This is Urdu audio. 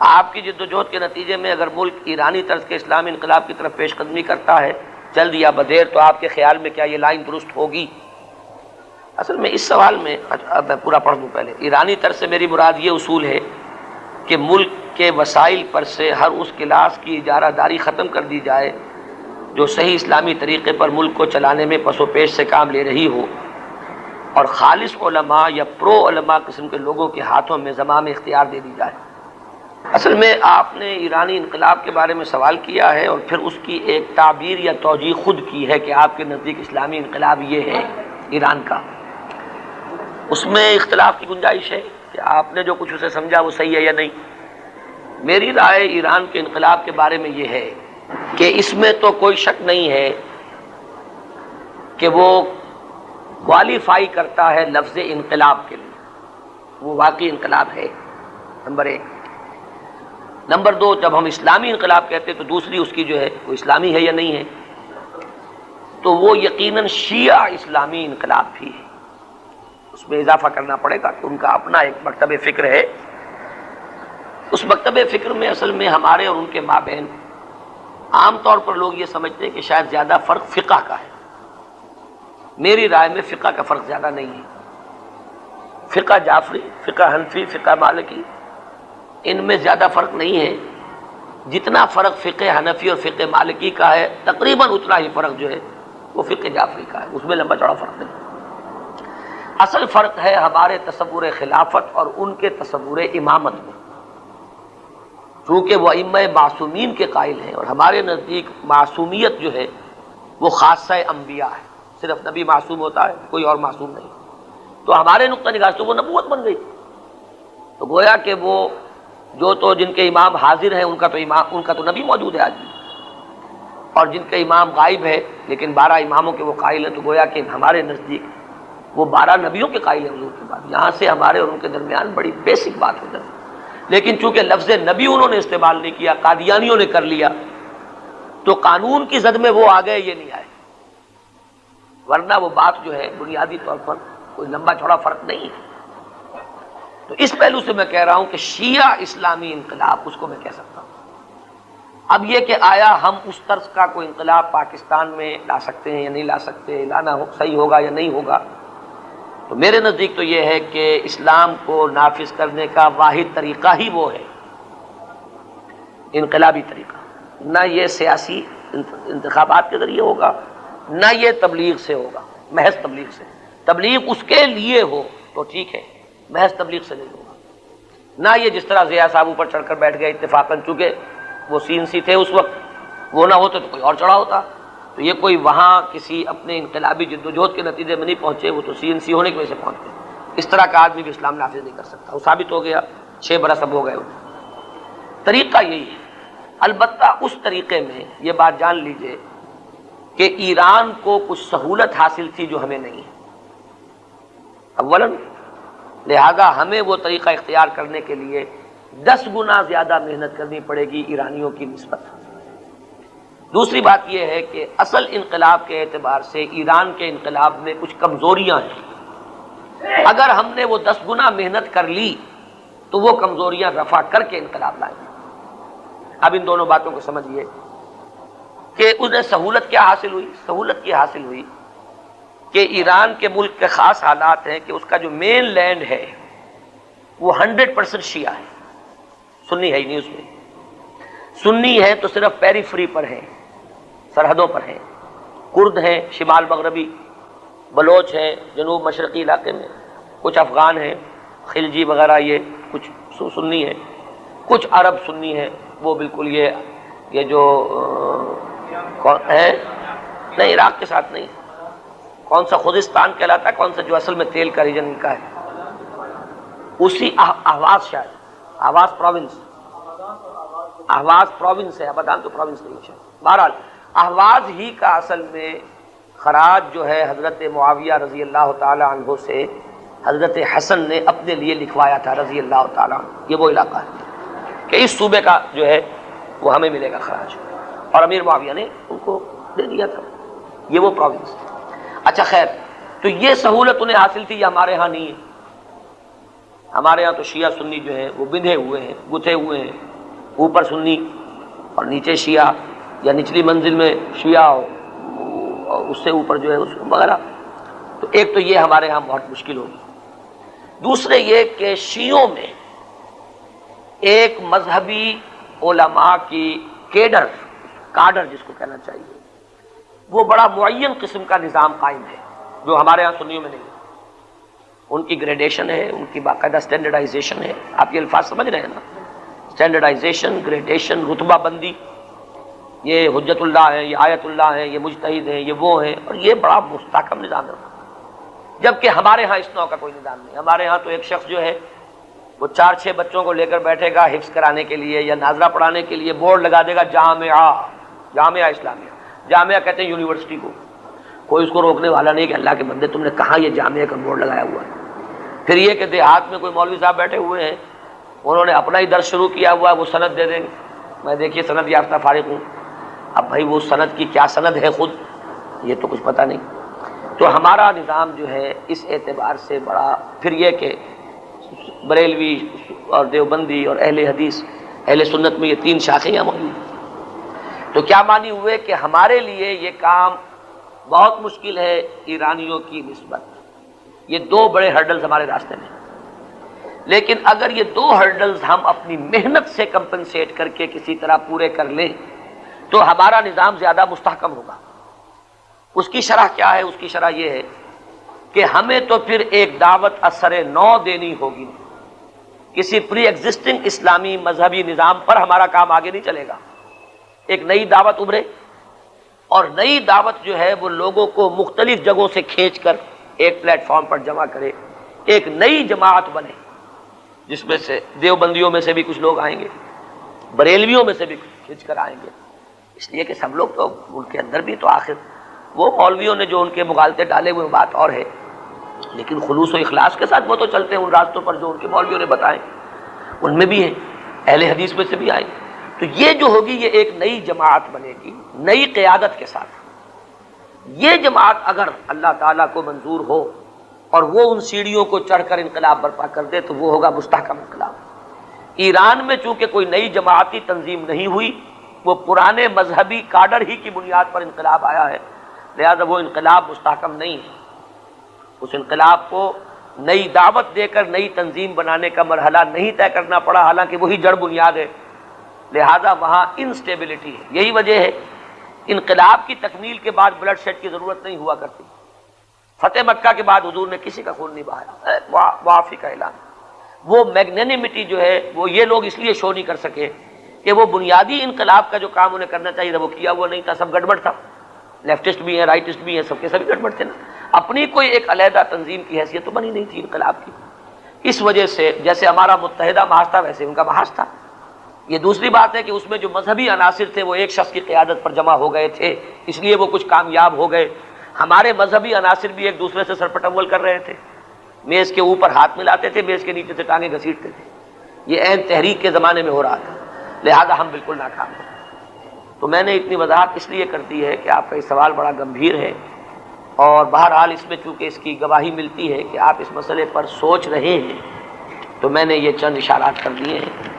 آپ کی جدوجہد کے نتیجے میں اگر ملک ایرانی طرز کے اسلامی انقلاب کی طرف پیش قدمی کرتا ہے جلد یا بدیر، تو آپ کے خیال میں کیا یہ لائن درست ہوگی؟ اصل میں اس سوال میں اب میں پورا پڑھ دوں پہلے. ایرانی طرز سے میری مراد یہ اصول ہے کہ ملک کے وسائل پر سے ہر اس کلاس کی اجارہ داری ختم کر دی جائے جو صحیح اسلامی طریقے پر ملک کو چلانے میں پس و پیش سے کام لے رہی ہو، اور خالص علماء یا پرو علماء قسم کے لوگوں کے ہاتھوں میں زمام اختیار دے دی جائے. اصل میں آپ نے ایرانی انقلاب کے بارے میں سوال کیا ہے اور پھر اس کی ایک تعبیر یا توجیہ خود کی ہے کہ آپ کے نزدیک اسلامی انقلاب یہ ہے ایران کا. اس میں اختلاف کی گنجائش ہے کہ آپ نے جو کچھ اسے سمجھا وہ صحیح ہے یا نہیں. میری رائے ایران کے انقلاب کے بارے میں یہ ہے کہ اس میں تو کوئی شک نہیں ہے کہ وہ کوالیفائی کرتا ہے لفظ انقلاب کے لیے، وہ واقعی انقلاب ہے، نمبر ایک. نمبر دو، جب ہم اسلامی انقلاب کہتے ہیں تو دوسری اس کی جو ہے وہ اسلامی ہے یا نہیں ہے، تو وہ یقیناً شیعہ اسلامی انقلاب بھی ہے. اس میں اضافہ کرنا پڑے گا کہ ان کا اپنا ایک مکتب فکر ہے. اس مکتب فکر میں اصل میں ہمارے اور ان کے مابین عام طور پر لوگ یہ سمجھتے ہیں کہ شاید زیادہ فرق فقہ کا ہے. میری رائے میں فقہ کا فرق زیادہ نہیں ہے. فقہ جعفری، فقہ حنفی، فقہ مالکی، ان میں زیادہ فرق نہیں ہے. جتنا فرق فقہ حنفی اور فقہ مالکی کا ہے تقریباً اتنا ہی فرق جو ہے وہ فقہ جعفری کا ہے. اس میں لمبا چوڑا فرق نہیں. اصل فرق ہے ہمارے تصور خلافت اور ان کے تصور امامت میں. چونکہ وہ ائمہ معصومین کے قائل ہیں اور ہمارے نزدیک معصومیت جو ہے وہ خاصہ انبیاء ہے. صرف نبی معصوم ہوتا ہے، کوئی اور معصوم نہیں. تو ہمارے نقطہ نگاہ سے وہ نبوت بن گئی. تو گویا کہ وہ جو تو جن کے امام حاضر ہیں ان کا تو نبی موجود ہے آج بھی، اور جن کے امام غائب ہے لیکن 12 اماموں کے وہ قائل ہیں، تو گویا کہ ہمارے نزدیک وہ 12 نبیوں کے قائل ہیں حضور کے بعد. یہاں سے ہمارے اور ان کے درمیان بڑی بیسک بات ہو جاتی. لیکن چونکہ لفظ نبی انہوں نے استعمال نہیں کیا، قادیانیوں نے کر لیا، تو قانون کی زد میں وہ آ گئے، یہ نہیں آئے. ورنہ وہ بات جو ہے بنیادی طور پر کوئی لمبا چوڑا فرق نہیں ہے. تو اس پہلو سے میں کہہ رہا ہوں کہ شیعہ اسلامی انقلاب اس کو میں کہہ سکتا ہوں. اب یہ کہ آیا ہم اس طرز کا کوئی انقلاب پاکستان میں لا سکتے ہیں یا نہیں لا سکتے، لانا صحیح ہوگا یا نہیں ہوگا، تو میرے نزدیک تو یہ ہے کہ اسلام کو نافذ کرنے کا واحد طریقہ ہی وہ ہے انقلابی طریقہ. نہ یہ سیاسی انتخابات کے ذریعے ہوگا، نہ یہ تبلیغ سے ہوگا، محض تبلیغ سے. تبلیغ اس کے لیے ہو تو ٹھیک ہے، محض تبلیغ سے نہیں ہوگا. نہ یہ جس طرح ضیاء صاحب اوپر چڑھ کر بیٹھ گئے اتفاقاً، چونکہ وہ CNC تھے اس وقت، وہ نہ ہوتے تو کوئی اور چڑھا ہوتا. تو یہ کوئی وہاں کسی اپنے انقلابی جدوجہد کے نتیجے میں نہیں پہنچے، وہ تو CNC ہونے کی وجہ سے پہنچ گئے. اس طرح کا آدمی بھی اسلام نافذ نہیں کر سکتا. وہ ثابت ہو گیا، 6 برس اب ہو گئے. طریقہ یہی ہے. البتہ اس طریقے میں یہ بات جان لیجئے کہ ایران کو کچھ سہولت حاصل تھی جو ہمیں نہیں ہے. اولاً لہذا ہمیں وہ طریقہ اختیار کرنے کے لیے 10 گنا زیادہ محنت کرنی پڑے گی ایرانیوں کی نسبت. دوسری بات یہ ہے کہ اصل انقلاب کے اعتبار سے ایران کے انقلاب میں کچھ کمزوریاں ہیں. اگر ہم نے وہ 10 گنا محنت کر لی تو وہ کمزوریاں رفع کر کے انقلاب لائیں گے. اب ان دونوں باتوں کو سمجھیے کہ انہیں سہولت کیا حاصل ہوئی. سہولت یہ حاصل ہوئی کہ ایران کے ملک کے خاص حالات ہیں کہ اس کا جو مین لینڈ ہے وہ 100% شیعہ ہے، سنی ہے ہی نہیں. اس میں سنی ہے تو صرف پیریفری پر ہیں، سرحدوں پر ہیں. کرد ہیں شمال مغربی، بلوچ ہیں جنوب مشرقی علاقے میں، کچھ افغان ہیں خلجی وغیرہ، یہ کچھ سنی ہیں. کچھ عرب سنی ہیں، وہ بالکل یہ جو ہے نہیں، عراق کے ساتھ نہیں. کون سا خوزستان کہلاتا ہے، کون سا جو اصل میں تیل کا ریجن ان کا ہے، اسی اہواز، شاید اہواز پروونس، اہواز پروونس ہے، ابادان تو پروونس نہیں ہے. بہرحال اہواز ہی کا اصل میں خراج جو ہے حضرت معاویہ رضی اللہ تعالی عنہ سے حضرت حسن نے اپنے لیے لکھوایا تھا رضی اللہ تعالی عنہ. یہ وہ علاقہ ہے کہ اس صوبے کا جو ہے وہ ہمیں ملے گا خراج، اور امیر معاویہ نے ان کو دے دیا تھا. یہ وہ پروونس. اچھا خیر، تو یہ سہولت انہیں حاصل تھی، یہ ہمارے ہاں نہیں ہے. ہمارے ہاں تو شیعہ سنی جو ہیں وہ بندھے ہوئے ہیں، گتھے ہوئے ہیں. اوپر سنی اور نیچے شیعہ، یا نچلی منزل میں شیعہ اور اس سے اوپر جو ہے اس وغیرہ. تو ایک تو یہ ہمارے ہاں بہت مشکل ہوگی. دوسرے یہ کہ شیعوں میں ایک مذہبی علماء کی کاڈر جس کو کہنا چاہیے، وہ بڑا معین قسم کا نظام قائم ہے جو ہمارے ہاں سنیوں میں نہیں ہے. ان کی گریڈیشن ہے، ان کی باقاعدہ اسٹینڈرڈائزیشن ہے. آپ یہ الفاظ سمجھ رہے ہیں نا، اسٹینڈرڈائزیشن، گریڈیشن، رتبہ بندی. یہ حجت اللہ ہیں، یہ آیت اللہ ہیں، یہ مجتہد ہیں، یہ وہ ہیں، اور یہ بڑا مستحکم نظام ہے. جبکہ ہمارے ہاں اس نوع کا کوئی نظام نہیں. ہمارے ہاں تو ایک شخص جو ہے وہ 4-6 بچوں کو لے کر بیٹھے گا حفظ کرانے کے لیے یا ناظرہ پڑھانے کے لیے، بورڈ لگا دے گا جامعہ اسلامیہ. جامعہ کہتے ہیں یونیورسٹی کو. کوئی اس کو روکنے والا نہیں کہ اللہ کے بندے تم نے کہاں یہ جامعہ کا بورڈ لگایا ہوا ہے. پھر یہ کہ دیہات میں کوئی مولوی صاحب بیٹھے ہوئے ہیں، انہوں نے اپنا ہی درس شروع کیا ہوا ہے، وہ سند دے دیں گے، میں دیکھیے سند یافتہ فارغ ہوں. اب بھائی وہ سند کی کیا سند ہے خود یہ تو کچھ پتہ نہیں. تو ہمارا نظام جو ہے اس اعتبار سے بڑا، پھر یہ کہ بریلوی اور دیوبندی اور اہل حدیث اہل سنت میں یہ 3 شاخیں موجود ہیں. تو کیا معنی ہوئے کہ ہمارے لیے یہ کام بہت مشکل ہے ایرانیوں کی نسبت. یہ 2 بڑے ہرڈلز ہمارے راستے میں. لیکن اگر یہ 2 ہرڈلز ہم اپنی محنت سے کمپنسیٹ کر کے کسی طرح پورے کر لیں تو ہمارا نظام زیادہ مستحکم ہوگا. اس کی شرح کیا ہے؟ اس کی شرح یہ ہے کہ ہمیں تو پھر ایک دعوت اثر نو دینی ہوگی. کسی پری ایگزسٹنگ اسلامی مذہبی نظام پر ہمارا کام آگے نہیں چلے گا. ایک نئی دعوت ابھرے اور نئی دعوت جو ہے وہ لوگوں کو مختلف جگہوں سے کھینچ کر ایک پلیٹ فارم پر جمع کرے، ایک نئی جماعت بنے جس میں سے دیوبندیوں میں سے بھی کچھ لوگ آئیں گے، بریلویوں میں سے بھی کھینچ کر آئیں گے. اس لیے کہ سب لوگ تو ان کے اندر بھی تو آخر وہ مولویوں نے جو ان کے مغالطے ڈالے ہوئے بات اور ہے، لیکن خلوص و اخلاص کے ساتھ وہ تو چلتے ہیں ان راستوں پر جو ان کے مولویوں نے بتائے، ان میں بھی ہیں، اہل حدیث میں سے بھی آئیں. تو یہ جو ہوگی یہ ایک نئی جماعت بنے گی نئی قیادت کے ساتھ. یہ جماعت اگر اللہ تعالیٰ کو منظور ہو اور وہ ان سیڑھیوں کو چڑھ کر انقلاب برپا کر دے تو وہ ہوگا مستحکم انقلاب. ایران میں چونکہ کوئی نئی جماعتی تنظیم نہیں ہوئی، وہ پرانے مذہبی کاڈر ہی کی بنیاد پر انقلاب آیا ہے، لہذا وہ انقلاب مستحکم نہیں ہے. اس انقلاب کو نئی دعوت دے کر نئی تنظیم بنانے کا مرحلہ نہیں طے کرنا پڑا، حالانکہ وہی جڑ بنیاد ہے، لہذا وہاں انسٹیبلٹی ہے. یہی وجہ ہے انقلاب کی تکمیل کے بعد بلڈ شیڈ کی ضرورت نہیں ہوا کرتی. فتح مکہ کے بعد حضور نے کسی کا خون نہیں بہایا، معافی کا اعلان. وہ میگنینیمٹی جو ہے وہ یہ لوگ اس لیے شو نہیں کر سکے کہ وہ بنیادی انقلاب کا جو کام انہیں کرنا چاہیے تھا وہ کیا ہوا نہیں تھا، سب گڑبڑ تھا. لیفٹسٹ بھی ہیں، رائٹسٹ بھی ہیں، سب کے سبھی گڑبڑ تھے نا. اپنی کوئی ایک علیحدہ تنظیم کی حیثیت تو بنی نہیں تھی انقلاب کی. اس وجہ سے جیسے ہمارا متحدہ محاذ تھا ویسے ان کا محاذ تھا. یہ دوسری بات ہے کہ اس میں جو مذہبی عناصر تھے وہ ایک شخص کی قیادت پر جمع ہو گئے تھے، اس لیے وہ کچھ کامیاب ہو گئے. ہمارے مذہبی عناصر بھی ایک دوسرے سے سرپٹول کر رہے تھے، میز کے اوپر ہاتھ ملاتے تھے، میز کے نیچے سے ٹانگیں گھسیٹتے تھے. یہ عین تحریک کے زمانے میں ہو رہا تھا، لہذا ہم بالکل ناکام ہیں. تو میں نے اتنی وضاحت اس لیے کر دی ہے کہ آپ کا یہ سوال بڑا گمبھیر ہے، اور بہرحال اس میں چونکہ اس کی گواہی ملتی ہے کہ آپ اس مسئلے پر سوچ رہے ہیں، تو میں نے یہ چند اشارات کر دیے ہیں.